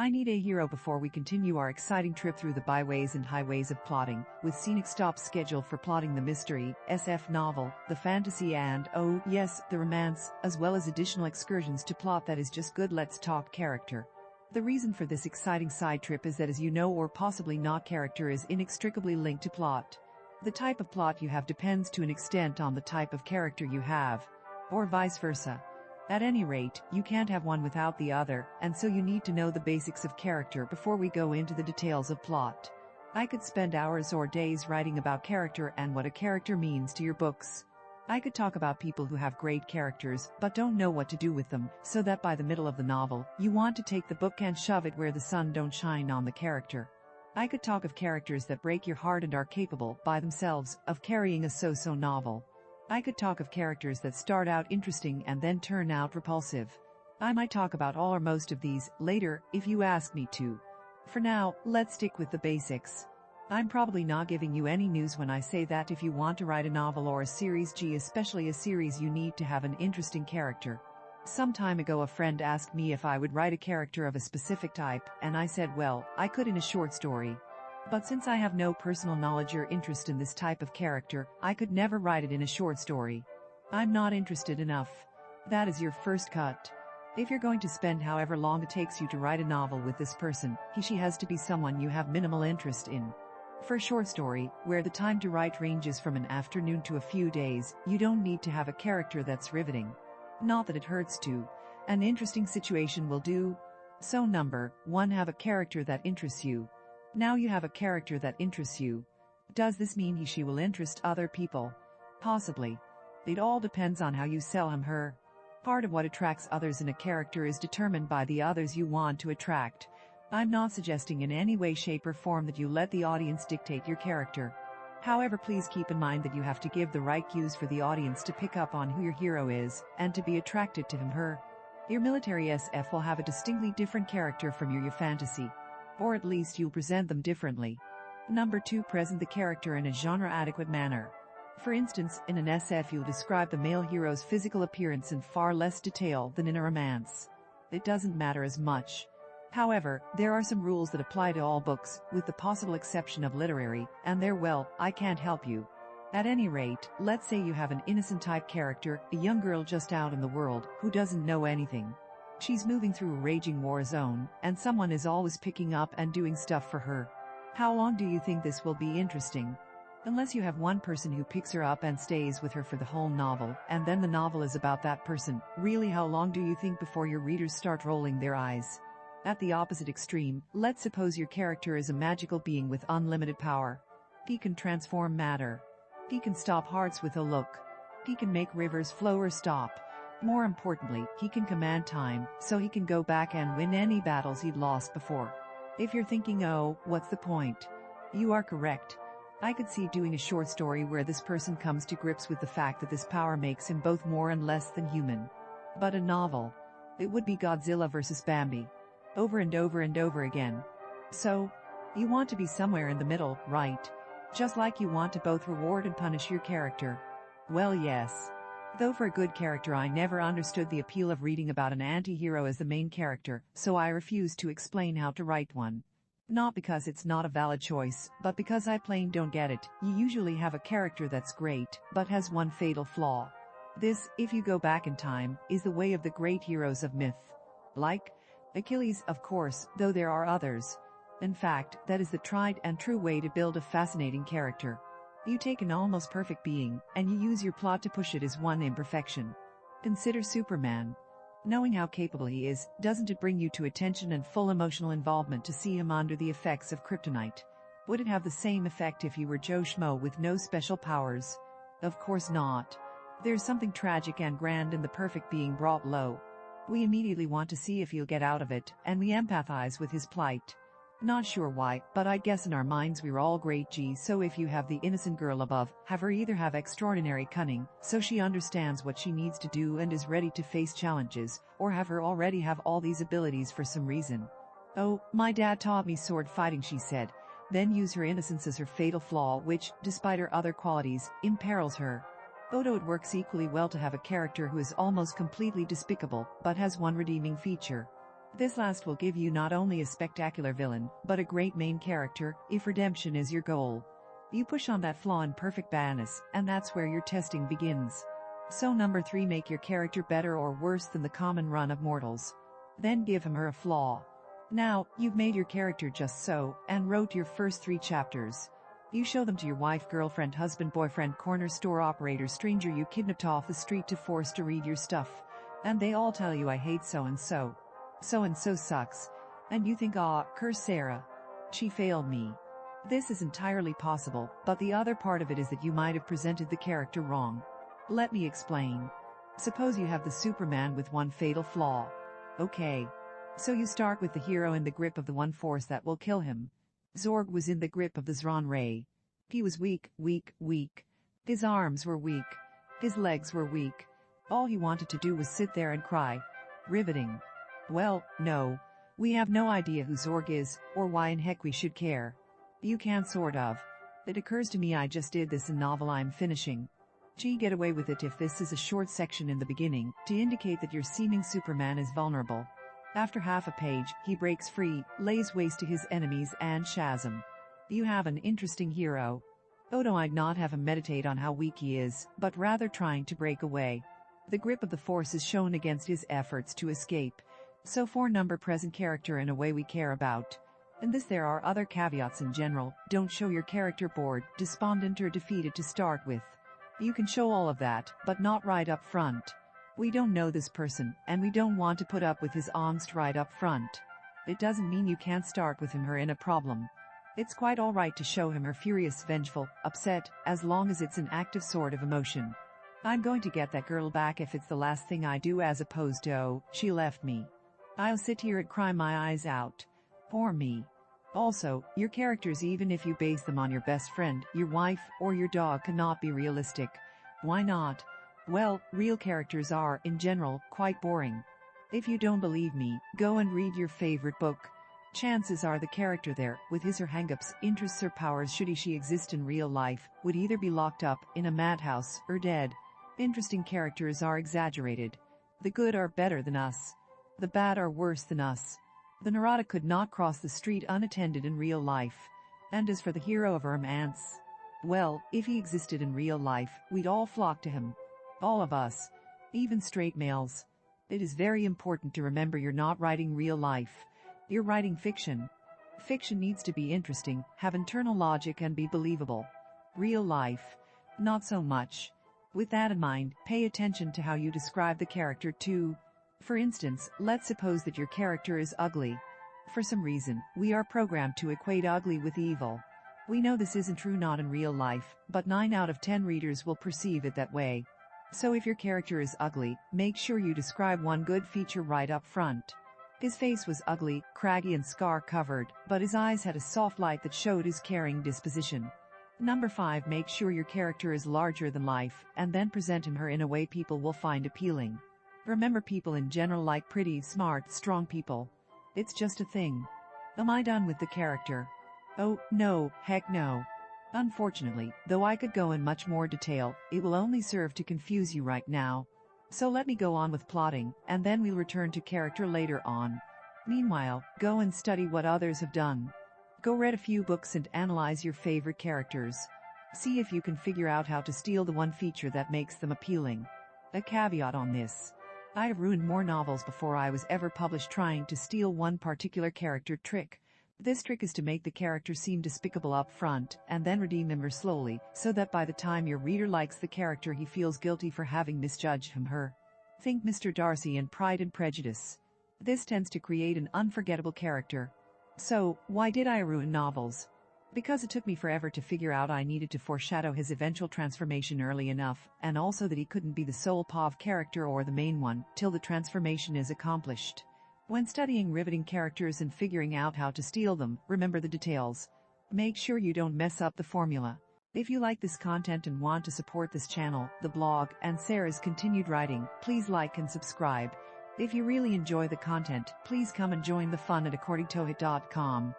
I need a hero before we continue our exciting trip through the byways and highways of plotting, with scenic stops scheduled for plotting the mystery, SF novel, the fantasy and, oh yes, the romance, as well as additional excursions to plot that is just good. Let's talk character. The reason for this exciting side trip is that, as you know or possibly not, character is inextricably linked to plot. The type of plot you have depends to an extent on the type of character you have, or vice versa. At any rate, you can't have one without the other, and so you need to know the basics of character before we go into the details of plot. I could spend hours or days writing about character and what a character means to your books. I could talk about people who have great characters but don't know what to do with them, so that by the middle of the novel, you want to take the book and shove it where the sun don't shine on the character. I could talk of characters that break your heart and are capable, by themselves, of carrying a so-so novel. I could talk of characters that start out interesting and then turn out repulsive. I might talk about all or most of these later if you ask me to. For now, let's stick with the basics. I'm probably not giving you any news when I say that if you want to write a novel or a series, especially a series, you need to have an interesting character. Some time ago a friend asked me if I would write a character of a specific type, and I said, well, I could in a short story. But since I have no personal knowledge or interest in this type of character, I could never write it in a short story. I'm not interested enough. That is your first cut. If you're going to spend however long it takes you to write a novel with this person, she has to be someone you have minimal interest in. For a short story, where the time to write ranges from an afternoon to a few days, you don't need to have a character that's riveting. Not that it hurts to. An interesting situation will do. So number 1, have a character that interests you. Now you have a character that interests you. Does this mean she will interest other people? Possibly. It all depends on how you sell him/her. Part of what attracts others in a character is determined by the others you want to attract. I'm not suggesting in any way, shape or form that you let the audience dictate your character. However, please keep in mind that you have to give the right cues for the audience to pick up on who your hero is, and to be attracted to him/her. Your military SF will have a distinctly different character from your fantasy. Or at least you'll present them differently. Number 2, present the character in a genre-adequate manner. For instance, in an SF you'll describe the male hero's physical appearance in far less detail than in a romance. It doesn't matter as much. However, there are some rules that apply to all books, with the possible exception of literary, and I can't help you. At any rate, let's say you have an innocent-type character, a young girl just out in the world, who doesn't know anything. She's moving through a raging war zone, and someone is always picking up and doing stuff for her. How long do you think this will be interesting? Unless you have one person who picks her up and stays with her for the whole novel, and then the novel is about that person, really how long do you think before your readers start rolling their eyes? At the opposite extreme, let's suppose your character is a magical being with unlimited power. He can transform matter. He can stop hearts with a look. He can make rivers flow or stop. More importantly, he can command time, so he can go back and win any battles he'd lost before. If you're thinking, oh, what's the point? You are correct. I could see doing a short story where this person comes to grips with the fact that this power makes him both more and less than human. But a novel? It would be Godzilla vs. Bambi. Over and over and over again. So, you want to be somewhere in the middle, right? Just like you want to both reward and punish your character. Well, yes. Though for a good character I never understood the appeal of reading about an anti-hero as the main character, so I refuse to explain how to write one. Not because it's not a valid choice, but because I plain don't get it. You usually have a character that's great, but has one fatal flaw. This, if you go back in time, is the way of the great heroes of myth. Like Achilles, of course, though there are others. In fact, that is the tried and true way to build a fascinating character. You take an almost perfect being, and you use your plot to push it as one imperfection. Consider Superman. Knowing how capable he is, doesn't it bring you to attention and full emotional involvement to see him under the effects of kryptonite? Would it have the same effect if he were Joe Schmo with no special powers? Of course not. There's something tragic and grand in the perfect being brought low. We immediately want to see if he'll get out of it, and we empathize with his plight. Not sure why, but I guess in our minds we're all great so if you have the innocent girl above, have her either have extraordinary cunning, so she understands what she needs to do and is ready to face challenges, or have her already have all these abilities for some reason. Oh, my dad taught me sword fighting, she said. Then use her innocence as her fatal flaw which, despite her other qualities, imperils her. Although it works equally well to have a character who is almost completely despicable, but has one redeeming feature. This last will give you not only a spectacular villain, but a great main character, if redemption is your goal. You push on that flaw in perfect balance, and that's where your testing begins. So number 3, make your character better or worse than the common run of mortals. Then give him or her a flaw. Now, you've made your character just so, and wrote your first 3 chapters. You show them to your wife, girlfriend, husband, boyfriend, corner store operator, stranger you kidnapped off the street to force to read your stuff. And they all tell you I hate so-and-so. So-and-so sucks. And you think, curse Sarah. She failed me. This is entirely possible, but the other part of it is that you might have presented the character wrong. Let me explain. Suppose you have the Superman with one fatal flaw. Okay. So you start with the hero in the grip of the one force that will kill him. Zorg was in the grip of the Zron Ray. He was weak. His arms were weak. His legs were weak. All he wanted to do was sit there and cry. Riveting. Well, no. We have no idea who Zorg is, or why in heck we should care. You can sort of. It occurs to me I just did this in novel I'm finishing. Gee, get away with it if this is a short section in the beginning, to indicate that your seeming Superman is vulnerable. After half a page, he breaks free, lays waste to his enemies and Shazam. You have an interesting hero. Odo, I'd not have him meditate on how weak he is, but rather trying to break away. The grip of the force is shown against his efforts to escape. So 4 number present character in a way we care about. In this there are other caveats in general. Don't show your character bored, despondent or defeated to start with. You can show all of that, but not right up front. We don't know this person, and we don't want to put up with his angst right up front. It doesn't mean you can't start with him or in a problem. It's quite alright to show him or furious, vengeful, upset, as long as it's an active sort of emotion. I'm going to get that girl back if it's the last thing I do, as opposed to, oh, she left me. I'll sit here and cry my eyes out. Poor me. Also, your characters, even if you base them on your best friend, your wife, or your dog, cannot be realistic. Why not? Well, real characters are, in general, quite boring. If you don't believe me, go and read your favorite book. Chances are the character there, with his or hang-ups, interests or powers should she exist in real life, would either be locked up, in a madhouse, or dead. Interesting characters are exaggerated. The good are better than us. The bad are worse than us. The neurotic could not cross the street unattended in real life. And as for the hero of a romance, well, if he existed in real life, we'd all flock to him. All of us. Even straight males. It is very important to remember you're not writing real life. You're writing fiction. Fiction needs to be interesting, have internal logic and be believable. Real life. Not so much. With that in mind, pay attention to how you describe the character too. For instance, let's suppose that your character is ugly. For some reason, we are programmed to equate ugly with evil. We know this isn't true, not in real life, but 9 out of 10 readers will perceive it that way. So if your character is ugly, make sure you describe one good feature right up front. His face was ugly, craggy and scar-covered, but his eyes had a soft light that showed his caring disposition. Number 5, make sure your character is larger than life, and then present him or her in a way people will find appealing. Remember, people in general like pretty, smart, strong people. It's just a thing. Am I done with the character? Oh, no, heck no. Unfortunately, though I could go in much more detail, it will only serve to confuse you right now. So let me go on with plotting, and then we'll return to character later on. Meanwhile, go and study what others have done. Go read a few books and analyze your favorite characters. See if you can figure out how to steal the one feature that makes them appealing. A caveat on this. I have ruined more novels before I was ever published trying to steal one particular character trick. This trick is to make the character seem despicable up front, and then redeem him or slowly, so that by the time your reader likes the character he feels guilty for having misjudged him or her. Think Mr. Darcy in Pride and Prejudice. This tends to create an unforgettable character. So, why did I ruin novels? Because it took me forever to figure out I needed to foreshadow his eventual transformation early enough, and also that he couldn't be the sole POV character or the main one, till the transformation is accomplished. When studying riveting characters and figuring out how to steal them, remember the details. Make sure you don't mess up the formula. If you like this content and want to support this channel, the blog, and Sarah's continued writing, please like and subscribe. If you really enjoy the content, please come and join the fun at accordingtohit.com.